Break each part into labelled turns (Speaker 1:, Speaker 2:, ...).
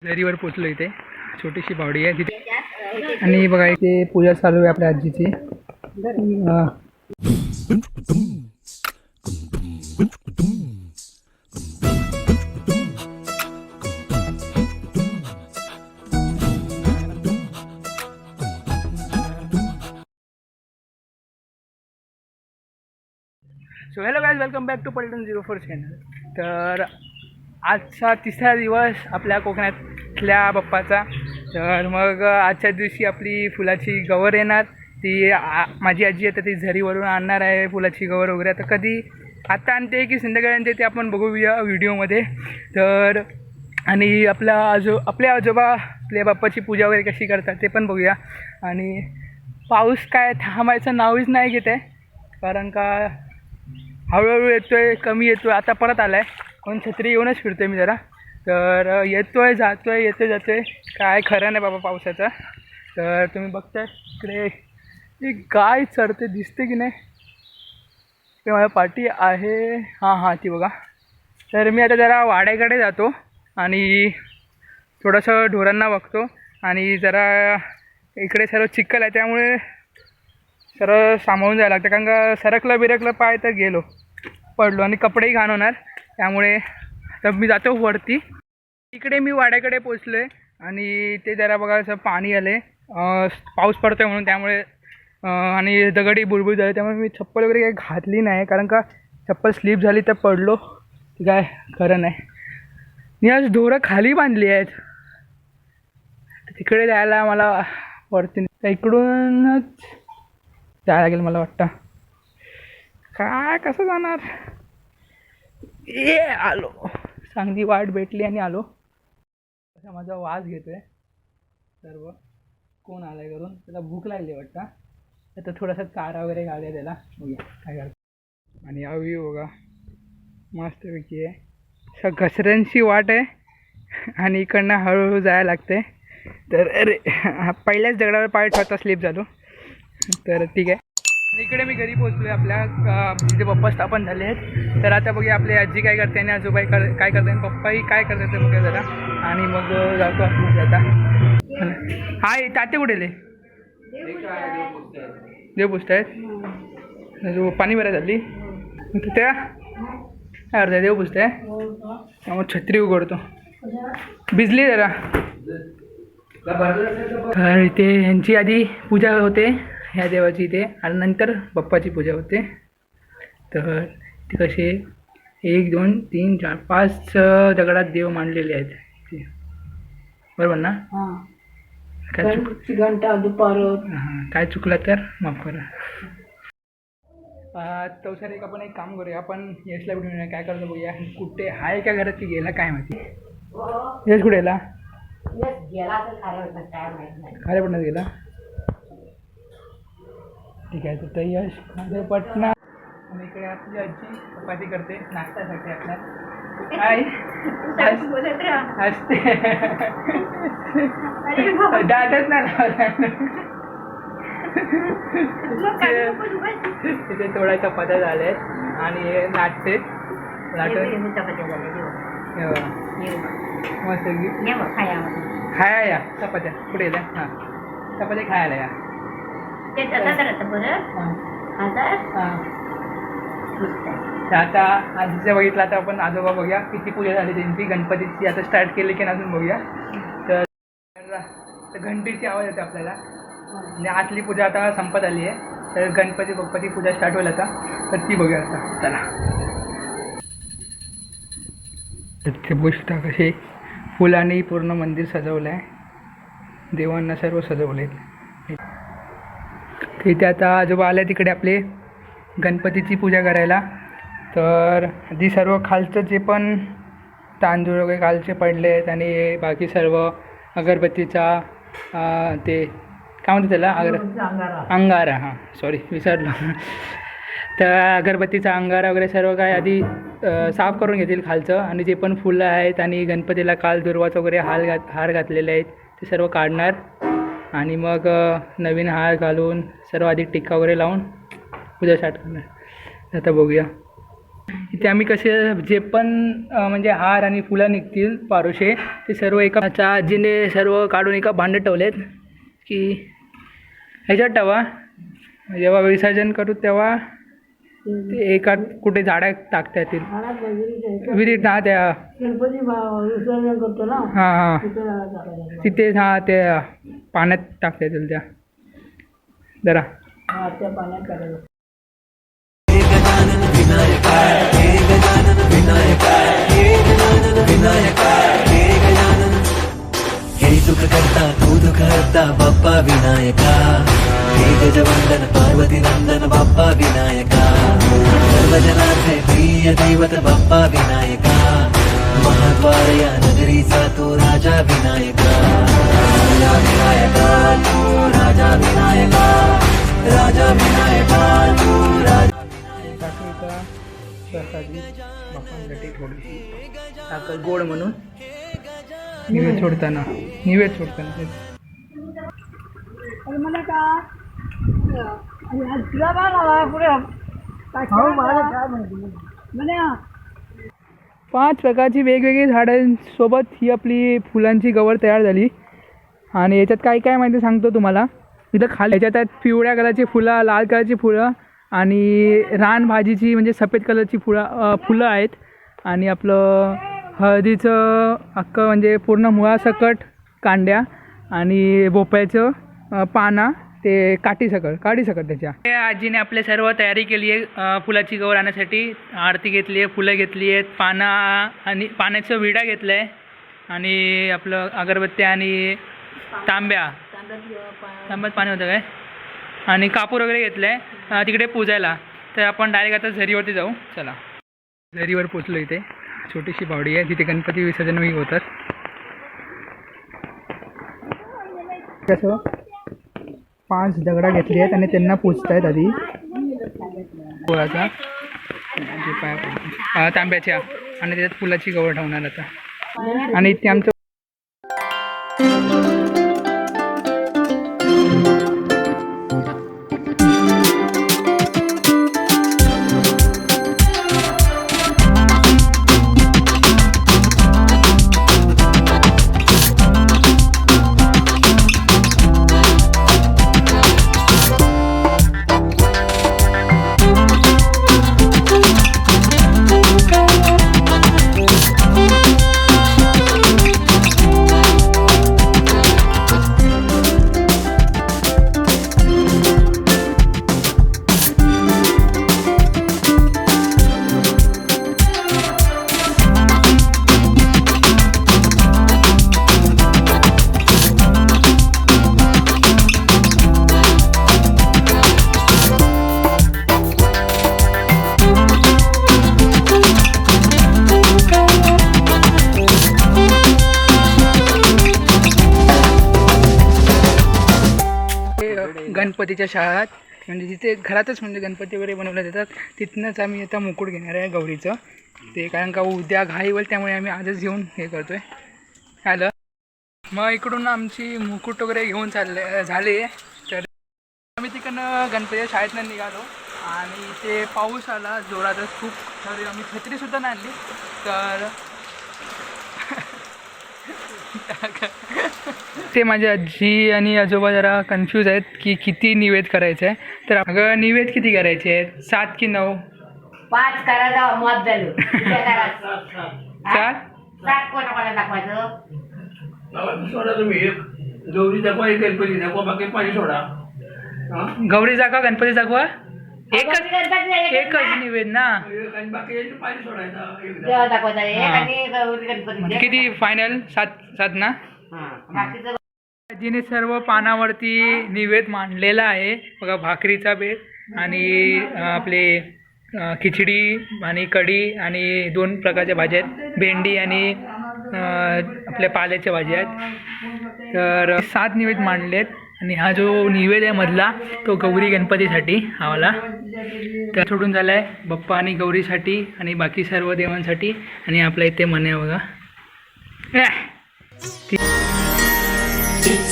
Speaker 1: झरीवर पोचलो इथे छोटीशी बावडी आहे तिथे आणि बघा इथे पूजा चालू आहे आपल्या आजीची. So hello guys, welcome back to Paltan 04 channel. तर आजचा तिसरा दिवस आपल्या कोकणातल्या बाप्पाचा. तर मग आजच्या दिवशी आपली फुलाची गवर येणार. ती माझी आजी आता ती झरीवरून आणणार आहे फुलाची गवर वगैरे. आता कधी आत्ता आणते की संध्याकाळी आणते ते आपण बघूया व्हिडिओमध्ये. तर आणि आपल्या आजोबा आपल्या बाप्पाची पूजा वगैरे कशी करतात ते पण बघूया. आणि पाऊस काय थांबायचं नावच नाही घेत आहे, कारण का हळूहळू येतो आहे, कमी येतो आहे. आता परत आला आहे, पण छत्री येऊनच फिरतो आहे मी जरा. तर येतो आहे जातो आहे येतो जातो आहे, काय खरं नाही बाबा पावसाचं. तर तुम्ही बघताय इकडे एक गाय चढते दिसते की नाही, ते माझ्या पाठी आहे. हां ती बघा. तर मी आता जरा वाड्याकडे जातो आणि थोडंसं ढोरांना बघतो. आणि जरा इकडे सर्व चिखल आहे त्यामुळे सर्व सामावून जायला लागतं, कारण का सरकलं पाय तर गेलो पडलो आणि कपडेही घाण होणार. त्यामुळे तर मी जातो वरती. इकडे मी वाड्याकडे पोचलो आहे आणि ते जरा बघा असं पाणी आले, पाऊस पडतो आहे म्हणून. त्यामुळे आणि दगडी बुळबुळ झाली, त्यामुळे मी चप्पल वगैरे काही घातली नाही, कारण का चप्पल स्लिप झाली तर पडलो की काय खरं नाही. मी आज ढोरं खाली बांधली आहेत. तिकडे जायला मला वरती इकडूनच जायला लागेल मला वाटतं. काय कसं जाणार. आलो, चांगली वाट भेटली आणि आलो. असा माझा वास घेतोय सर्व. कोण आलाय करून, त्याला भूक लागली वाटतं. आता थोडासा चारा वगैरे घालूया त्याला, बघूया काय घालतो. आणि यावी बघा मस्तपैकी आहे. असं घसऱ्यांची वाट आहे आणि इकडनं हळूहळू जायला लागते. तर अरे पहिल्याच दगडावर पाय ठेवता स्लिप झालो. तर ठीक आहे. इकडे मी घरी पोचलो आहे आपल्या, जिथे पप्पा स्थापन झाले आहेत. तर आता बघूया आपली आजी काय करते आणि आजोबाई काय करते आणि पप्पाही काय करतात ते बघूया जरा. आणि मग जातो आपण आता. हाय ताते कुठे देव पुजतायत. पाणी भरायला झाली त्या काय अर्धा देव पुजताय. मग छत्री उघडतो, भिजली जरा. तर इथे ह्यांची आधी पूजा होते ह्या देवाची इथे, आणि नंतर बाप्पाची पूजा होते. तर ते कसे 1 2 3 4 5 दगडात देव मांडलेले आहेत, बरोबर ना. काय घंटा दुपार काय चुकलं तर माफ करा. तो सर आपण एक काम करूया, आपण यशला भेटूया. काय करतो बघूया, कुठे आहे का घरात की गेला काय माहिती. यश कुठे गेला, खारेपटणात गेला. ठीक आहे. तर यश खारेपटणा. आणि इकडे आपली आजी चपाती करते नाश्त्यासाठी आपल्या. काय असते दाटच नाही तिथे थोड्या चपात्या झाल्या आणि नाटते लाटून मस्त खाया या चपात्या पुढे येत्या. हां चपात्या खायला या. आता आजीचं बघितलं, आता आपण आजोबा बघूया किती पूजा झाली त्यांची गणपतीची. आता स्टार्ट केली की अजून बघूया. तर घंटीची आवाज येते आपल्याला आणि आतली पूजा आता संपत आली आहे. तर गणपती बाप्पाची पूजा स्टार्ट होईल आता, तर ती बघूया आता. चला ते बघता कसे फुलांनी पूर्ण मंदिर सजवलं आहे, देवांना सर्व सजवले. इथे आता आजोबा आले तिकडे आपले गणपतीची पूजा करायला. तर आधी सर्व खालचं जे पण तांदूळ वगैरे खालचे पडले आहेत आणि बाकी सर्व अगरबत्तीचा ते काय म्हणतात त्याला अंगारा. हां सॉरी विसरलो. तर अगरबत्तीचा अंगारा वगैरे सर्व काय आधी साफ करून घेतील खालचं. आणि जे पण फुलं आहेत आणि गणपतीला काल दुर्वाचं वगैरे हार घातलेले आहेत ते सर्व काढणार. आणि मग नवीन हार घालून सर्व आधी टिक्का वगैरे लावून पूजा स्टार्ट करणार. आता बघूया इथे आम्ही कसे जे पण म्हणजे हार आणि फुलं निघतील पारोशे ते सर्व एका आजीने सर्व काढून एका भांड्यात ठेवलेत की ह्याच्यात ठेवा. जेव्हा विसर्जन करू तेव्हा ते एका कुठे झाडात टाकता येतील. विहिरीत हा त्या
Speaker 2: गणपती विसर्जन करतो ना.
Speaker 1: हां हां तिथे हा ते पाण्यात टाकता येतील त्या जरा.
Speaker 2: त्या पाण्यात टाकायचं.
Speaker 3: हे सुख करता तू दुःख हरता बाप्पा विनायका. हे गजवंदन पार्वती नंदन बाप्पा विनायका. सर्वजनाचे प्रिय दैवत बाप्पा विनायका. महाद्वार या नगरीचा तो राजा विनायका. राजा विनायका तू राजा विनायका. राजा विनायका तू राजा.
Speaker 1: बाप्पांसाठी थोडीशी साखर गोड म्हणून निवेद सोडताना
Speaker 2: मला का तुला काय मला पुढे म्हणजे
Speaker 1: 5 प्रकारची वेगवेगळी झाडांसोबत ही आपली फुलांची गवर तयार झाली. आणि याच्यात काय काय माहिती सांगतो तुम्हाला. इथं खाली याच्यात पिवळ्या कलरची फुलं, लाल कलरची फुलं आणि रानभाजीची म्हणजे सफेद कलरची फुलं आहेत. आणि आपलं हळदीचं अख्खं म्हणजे पूर्ण मुळासकट कांड्या आणि भोपळ्याचं पाना ते काठीसकट त्याच्या. आजीने आपले सर्व तयारी केली आहे फुलाची गौर आणण्यासाठी. आरती घेतली आहे, फुलं घेतली आहेत, पाना आणि पाण्याचं विडा घेतलं आहे आणि आपलं अगरबत्त्या आणि तांब्यात पाणी होतं काय आणि कापूर वगैरे घेतलं आहे तिकडे पूजायला. तर आपण डायरेक्ट आता झरीवरती जाऊ. चला झरीवर पोचलो. इथे छोटीशी बावडी आहे तिथे गणपती विसर्जन होतात. कसं 5 दगडा घेतली आहेत आणि त्यांना पूजत आहेत आधी गोळाचा तांब्याच्या आणि त्याच्यात फुलाची गवळ ठेवणार आता. आणि इथे आमचं गणपतीच्या शाळेत म्हणजे जिथे घरातच म्हणजे गणपती वगैरे बनवले जातात तिथनंच आम्ही आता मुकुट घेणार आहे गौरीचं. ते कारण का उद्या घाई होईल त्यामुळे आम्ही आजच घेऊन हे करतो आहे. आलं मग इकडून आमची मुकुट वगैरे घेऊन झाले. तर आम्ही तिकडनं गणपतीच्या शाळेतनं निघालो आणि ते पाऊस आला जोरातच खूप. तर आम्ही छत्रीसुद्धा नाही आणली. तर ते माझी आजी आणि आजोबा जरा कन्फ्यूज आहेत की किती निवेद करायचं आहे. तर अगं निवेद किती करायचे आहेत 7 की 9?
Speaker 2: 5 करायचा मत झालं.
Speaker 1: 7
Speaker 2: कोणाला दाखवायचं.
Speaker 4: सोडा तुम्ही एक गौरी दाखवा, एक गणपती दाखवा, बाकी पाणी सोडा.
Speaker 1: गौरी दाखवा, गणपती दाखवा. एकच निवेद ना.
Speaker 4: बाकी पाणी सोडायचं.
Speaker 2: देवा दाखवायचा एक आणि गणपती.
Speaker 1: म्हणजे किती फायनल 7 ना. आजीने सर्व पानावरती निवेद मांडलेला आहे बघा. भाकरीचा बेत आणि आपले खिचडी आणि कढी आणि 2 प्रकारच्या भाज्या आहेत. भेंडी आणि आपल्या पाल्याच्या भाज्या आहेत. तर 7 निवेद मांडलेत. आणि हा जो निवेद आहे मधला तो गौरी गणपतीसाठी हवाला. त्या सोडून झाला आहे बाप्पा आणि गौरीसाठी आणि बाकी सर्व देवांसाठी. आणि आपल्या इथे मन आहे बघा.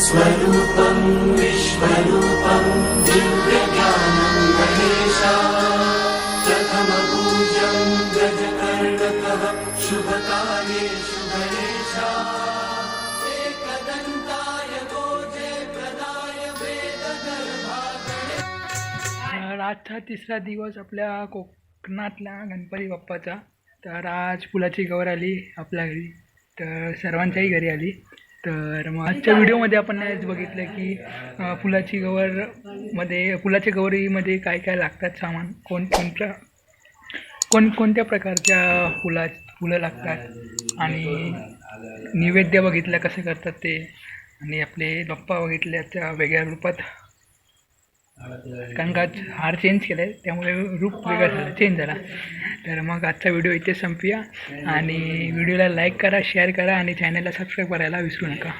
Speaker 3: स्वरूपं विश्वरूपं दिव्यज्ञानं गणेशा प्रथमपूज्यं
Speaker 1: आजचा तिसरा दिवस आपल्या कोकणातल्या गणपती बाप्पाचा. तर आज फुलाची गौर आली आपल्या घरी, तर सर्वांच्याही घरी आली. तर मग आजच्या व्हिडिओमध्ये आपण आज बघितलं की फुलाची गौरमध्ये फुलाच्या गौरीमध्ये काय काय लागतात सामान, कोणकोणत्या प्रकारच्या फुलं लागतात आणि नैवेद्य बघितलं कसं करतात ते, आणि आपले बाप्पा बघितले त्या वेगळ्या रूपात, कारण का हार चेंज केला आहे त्यामुळे रूप वेगळा झाला, चेंज झाला. तर मग आजचा व्हिडिओ इथे संपूया आणि व्हिडिओला लाईक करा, शेअर करा आणि चॅनलला सबस्क्राईब करायला विसरू नका.